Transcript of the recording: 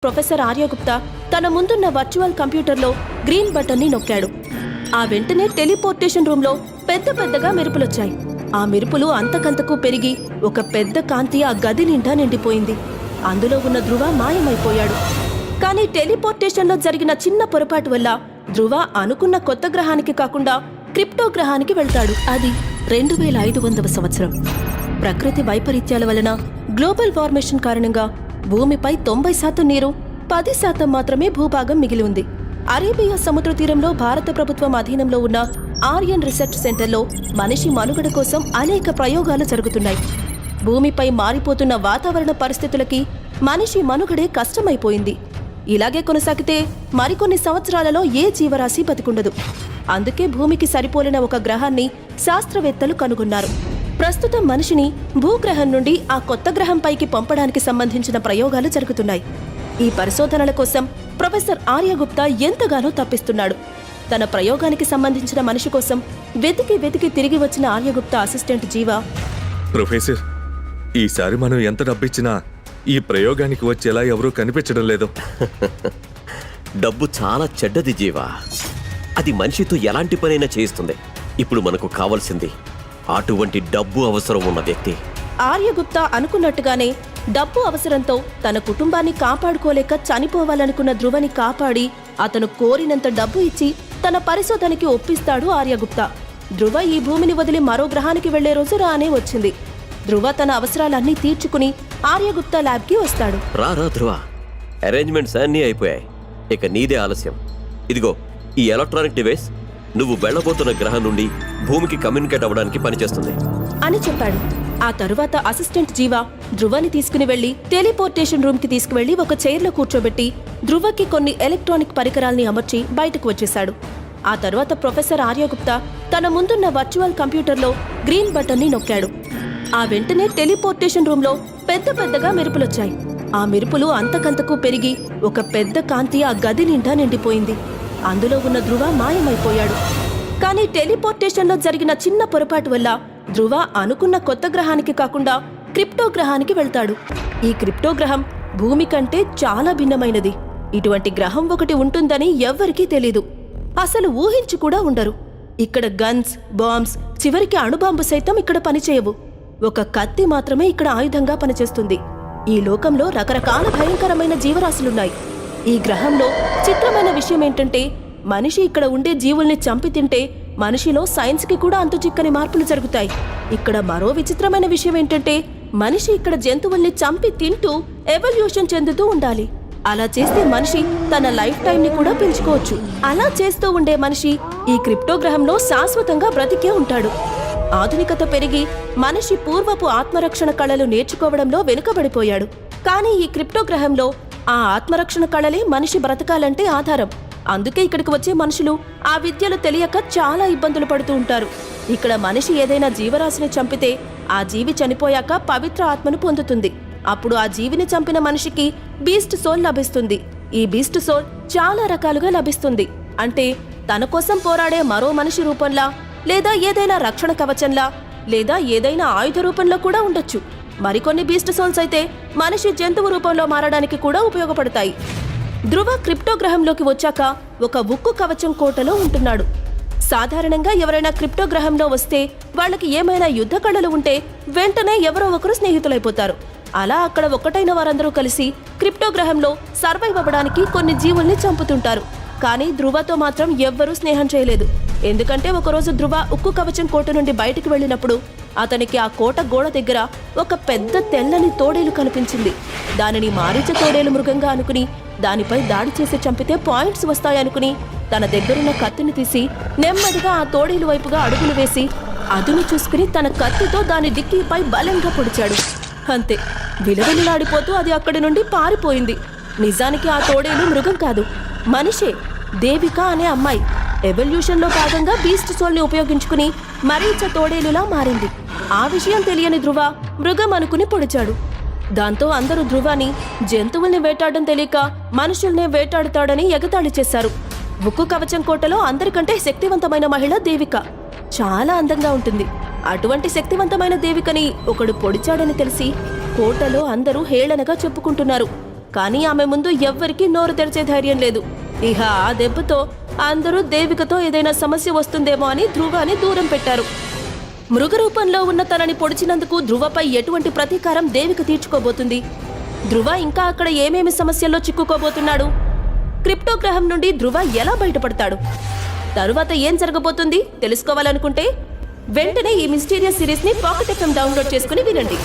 Professor Arya Gupta తన ముందున్న virtual కంప్యూటర్లో గ్రీన్ బటన్ని నొక్కాడు. ఆ వెంటనే టెలిపోర్టేషన్ రూంలో పెద్ద పెద్దగా మెరుపులొచ్చాయి. ఆ మెరుపులు అంతకంతకు పెరిగి ఒక పెద్ద కాంతి ఆ గది నిండా నిండిపోయింది. అందులో ఉన్న ధ్రువ మాయమైపోయాడు. కానీ టెలిపోర్టేషన్లో జరిగిన చిన్న పొరపాటు వల్ల ధ్రువ అనుకున్న కొత్త గ్రహానికి కాకుండా క్రిప్టో గ్రహానికి వెళ్తాడు. అది 2500వ సంవత్సరం. ప్రకృతి వైపరీత్యాల వలన గ్లోబల్ వార్మేషన్ కారణంగా భూమిపై 90% నీరు, 10% మాత్రమే భూభాగం మిగిలి ఉంది. అరేబియా సముద్ర తీరంలో భారత ప్రభుత్వం అధీనంలో ఉన్న ఆర్యన్ రీసెర్చ్ సెంటర్లో మనిషి మనుగడ కోసం అనేక ప్రయోగాలు జరుగుతున్నాయి. భూమిపై మారిపోతున్న వాతావరణ పరిస్థితులకి మనిషి మనుగడే కష్టమైపోయింది. ఇలాగే కొనసాగితే మరికొన్ని సంవత్సరాలలో ఏ జీవరాశి బతికుండదు. అందుకే భూమికి సరిపోలిన ఒక గ్రహాన్ని శాస్త్రవేత్తలు కనుగొన్నారు. ప్రస్తుతం మనిషిని భూగ్రహం నుండి ఆ కొత్త గ్రహంపైకి పంపడానికి సంబంధించిన ప్రయోగాలు జరుగుతున్నాయి. ఈ పరిశోధనల కోసం ప్రొఫెసర్ ఆర్యగుప్తా ఎంతగానో తప్పిస్తున్నాడు. తన ప్రయోగానికి సంబంధించిన మనిషి కోసం వెతికి తిరిగి వచ్చిన ఆర్యగుప్తా అసిస్టెంట్ జీవా, ప్రొఫెసర్, ఈసారి మనం ఎంత డబ్బిచ్చినా ఈ ప్రయోగానికి వచ్చేలా ఎవరూ కనిపించడం లేదు. డబ్బు చాలా చెడ్డది జీవా. అది మనిషితో ఎలాంటి పనైనా చేయిస్తుంది. ఇప్పుడు మనకు కావాల్సింది అటువంటి డబ్బు అవసరం ఉన్న వ్యక్తి. ఆర్యగుప్తా అనుకున్నట్టుగానే డబ్బు అవసరంతో తన కుటుంబాన్ని కాపాడుకోలేక చనిపోవాలనుకున్న ధ్రువని కాపాడి అతను కోరినంత డబ్బు ఇచ్చి తన పరిశోధనకి ఒప్పిస్తాడు ఆర్యగుప్తా. ధ్రువ ఈ భూమిని వదిలి మరో గ్రహానికి వెళ్లే రోజు రానే వచ్చింది. ధ్రువ తన అవసరాలన్నీ తీర్చుకుని ఆర్యగుప్తా ల్యాబ్కి వస్తాడు. రా ధ్రువ, అరేంజ్మెంట్స్ అన్నీ అయిపోయాయి. ఇక నీదే ఆలస్యం. ఇదిగో ఈ ఎలక్ట్రానిక్ డివైస్ నువ్వు వెళ్లబోతున్న గ్రహం నుండి భూమికి కమ్యూనికేట్ అవ్వడానికి పనిచేస్తుంది అని చెప్పాడు. ఆ తరువాత అసిస్టెంట్ జీవా ధ్రువని తీసుకుని వెళ్లి టెలిపోర్టేషన్ రూమ్ కి తీసుకువెళ్లి ఒక చైర్లో కూర్చోబెట్టి ధ్రువకి కొన్ని ఎలక్ట్రానిక్ పరికరాల్ని అమర్చి బయటకు వచ్చేశాడు. ఆ తరువాత ప్రొఫెసర్ ఆర్యగుప్తా తన ముందున్న వర్చువల్ కంప్యూటర్లో గ్రీన్ బటన్ని నొక్కాడు. ఆ వెంటనే టెలిపోర్టేషన్ రూంలో పెద్ద పెద్దగా మెరుపులొచ్చాయి. ఆ మెరుపులు అంతకంతకు పెరిగి ఒక పెద్ద కాంతి ఆ గది నిండా నిండిపోయింది. అందులో ఉన్న ధ్రువ మాయమైపోయాడు. కానీ టెలిపోర్టేషన్లో జరిగిన చిన్న పొరపాటు వల్ల ధ్రువ అనుకున్న కొత్త గ్రహానికి కాకుండా క్రిప్టో గ్రహానికి వెళ్తాడు. ఈ క్రిప్టో గ్రహం భూమి కంటే చాలా భిన్నమైనది. ఇటువంటి గ్రహం ఒకటి ఉంటుందని ఎవ్వరికీ తెలీదు. అసలు ఊహించి కూడా ఉండరు. ఇక్కడ గన్స్, బాంబ్స్, చివరికి అణుబాంబు సైతం ఇక్కడ పనిచేయవు. ఒక కత్తి మాత్రమే ఇక్కడ ఆయుధంగా పనిచేస్తుంది. ఈ లోకంలో రకరకాల భయంకరమైన జీవరాశులున్నాయి. ఈ గ్రహంలో చిత్రమైన విషయం ఏంటంటే మనిషి ఇక్కడ ఉండే జీవుల్ని చంపి తింటే మనిషిలో సైన్స్కి కూడా అంతు చిక్కని మార్పులు జరుగుతాయి. ఇక్కడ మరో విచిత్రమైన విషయం ఏంటంటే మనిషి ఇక్కడ జంతువుల్ని చంపి తింటూ ఎవల్యూషన్ చెందుతూ ఉండాలి. అలా చేస్తే మనిషి తన లైఫ్ టైంని కూడా పెంచుకోవచ్చు. అలా చేస్తూ ఉండే మనిషి ఈ క్రిప్టో గ్రహంలో శాశ్వతంగా బ్రతికే ఉంటాడు. ఆధునికత పెరిగి మనిషి పూర్వపు ఆత్మరక్షణ కళలు నేర్చుకోవడంలో వెనుకబడిపోయాడు. కానీ ఈ క్రిప్టో గ్రహంలో ఆ ఆత్మరక్షణ కళలే మనిషి బ్రతకాలంటే ఆధారం. అందుకే ఇక్కడికి వచ్చే మనుషులు ఆ విద్యలు తెలియక చాలా ఇబ్బందులు పడుతూ ఉంటారు. ఇక్కడ మనిషి ఏదైనా జీవరాశిని చంపితే ఆ జీవి చనిపోయాక పవిత్ర ఆత్మను పొందుతుంది. అప్పుడు ఆ జీవిని చంపిన మనిషికి బీస్ట్ సోల్ లభిస్తుంది. ఈ బీస్ట్ సోల్ చాలా రకాలుగా లభిస్తుంది. అంటే తన కోసం పోరాడే మరో మనిషి రూపంలా, లేదా ఏదైనా రక్షణ కవచంలా, లేదా ఏదైనా ఆయుధ రూపంలో కూడా ఉండొచ్చు. మరికొన్ని బీస్ట్ సోల్స్ అయితే మనిషి జంతువు రూపంలో మారడానికి కూడా ఉపయోగపడతాయి. ధ్రువ క్రిప్టో గ్రహంలోకి వచ్చాక ఒక ఉక్కు కవచం కోటలో ఉంటున్నాడు. సాధారణంగా ఎవరైనా క్రిప్టో గ్రహంలో వస్తే వాళ్ళకి ఏమైనా యుద్ధ కళలు ఉంటే వెంటనే ఎవరో ఒకరు స్నేహితులైపోతారు. అలా అక్కడ ఒక్కటైన వారందరూ కలిసి క్రిప్టో గ్రహంలో సర్వైవ్ అవ్వడానికి కొన్ని జీవుల్ని చంపుతుంటారు. కానీ ధ్రువతో మాత్రం ఎవ్వరూ స్నేహం చేయలేదు. ఎందుకంటే ఒకరోజు ధ్రువ ఉక్కు కవచం కోట నుండి బయటికి వెళ్ళినప్పుడు అతనికి ఆ కోట గోడ దగ్గర ఒక పెద్ద తెల్లని తోడేలు కనిపించింది. దానిని మారీచ తోడేలు మృగంగా అనుకుని దానిపై దాడి చేసి చంపితే పాయింట్స్ వస్తాయనుకుని తన దగ్గరున్న కత్తిని తీసి నెమ్మదిగా ఆ తోడేలు వైపుగా అడుగులు వేసి అదును చూసుకుని తన కత్తితో దాని డిక్కీపై బలంగా పొడిచాడు. అంతే, విలవిల్లాడిపోతూ అది అక్కడి నుండి పారిపోయింది. నిజానికి ఆ తోడేలు మృగం కాదు, మనిషే. దేవిక అనే అమ్మాయి ఎవల్యూషన్లో భాగంగా బీస్ట్ సోల్ని ఉపయోగించుకుని మరీచ తోడేలులా మారింది. ఆ విషయం తెలియని ధ్రువ మృగం అనుకుని పొడిచాడు. దాంతో అందరూ ధ్రువాని జంతువుల్ని వేటాడడం తెలియక మనుషుల్నే వేటాడుతాడని ఎగతాళి చేశారు. ఉక్కు కవచం కోటలో అందరికంటే శక్తివంతమైన మహిళ దేవిక. చాలా అందంగా ఉంటుంది. అటువంటి శక్తివంతమైన దేవికని ఒకడు పొడిచాడని తెలిసి కోటలో అందరూ హేళనగా చెప్పుకుంటున్నారు. కానీ ఆమె ముందు ఎవ్వరికీ నోరు తెరిచే ధైర్యం లేదు. ఇహ ఆ దెబ్బతో అందరూ దేవికతో ఏదైనా సమస్య వస్తుందేమో అని ధ్రువాని దూరం పెట్టారు. మృగరూపంలో ఉన్న తనని పొడిచినందుకు ధ్రువపై ఎటువంటి ప్రతీకారం దేవిక తీర్చుకోబోతుంది? ధ్రువ ఇంకా అక్కడ ఏమేమి సమస్యల్లో చిక్కుకోబోతున్నాడు? క్రిప్టో గ్రహం నుండి ధ్రువ ఎలా బయటపడతాడు? తరువాత ఏం జరగబోతుంది తెలుసుకోవాలనుకుంటే వెంటనే ఈ మిస్టీరియస్ సిరీస్ ని పాకెట్ FM డౌన్లోడ్ చేసుకుని వినండి.